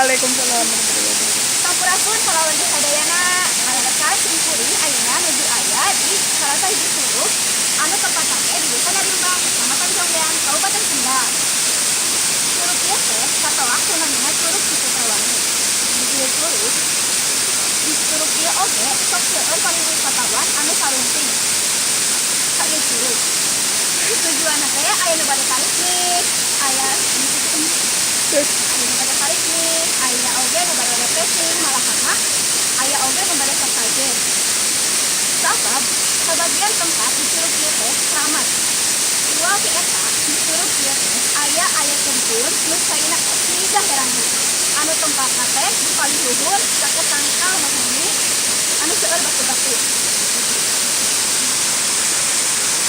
Waalaikumsalam warahmatullahi wabarakatuh. Sampurasun pahlawan di sadayana ngalekar simkuring ayeuna nuju aya di salah sahiji curug anu tempatna teh di Desa Narimbang, Kecamatan Jonggean, Kabupaten Kendal. Curug ieu teh katoak kunamina Curug Cikutewangi. Di ieu curug di curug ieu oge sok seueur pariwisatawan anu sarumping ka ieu curug. Tujuanna teh aya nu bade tarik nih, aya pada tarik nih, aya oge nu bade refreshing, malahan aya oge nu bade sasajen. Sabab sebagian tempat di curug ieu teh keramat. Dua ti eta di curug ieu teh aya tempur nu saina sidah herangan. Anu tempatna teh di paling luhur saket tangkal mahoni anu seueur batu-batu.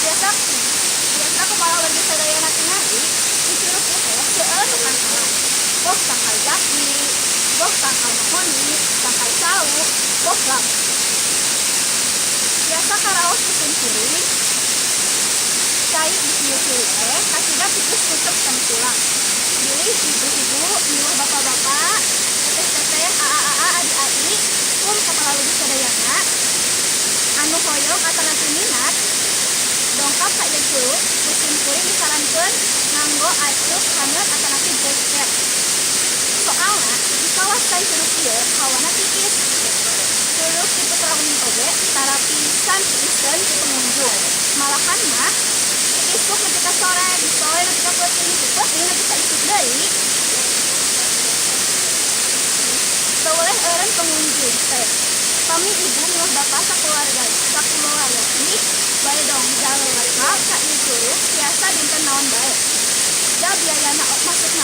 Biasa kepala warga sadayana tingali di curug ieu teh seueur nu tangkalan. Boh tangkal jati, boh tangkal mahoni, tangkal sawu, boh lam. Biasa karaos musim kuring, cai di ieu curug teh kasida tikus tutup tengkulang. Pilih ibu-ibu, miluh bapak-bapak, teteh-teteh, aa-aa, adik-adik, kepala warga sadayana anu hoyong atanapi minat dongkap ka ieu curug musim kuring disarankeun nganggo acuk hangat atanapi jaket. Soalna di kawasan curug ieu hawana tipis. Curug di Putrawening oge tara pisan tiiskeun ku pengunjung. Malahan mah isuk nepi ka sore, di sore nepi ka peuting, di peuting nepi ka isuk deui. Teu eureun pengunjung teh. Kami ibu miluh bapak sakeluarga ih bae dong jalur ka ieu curug tiasa dinten naon bae. Da biayana masukna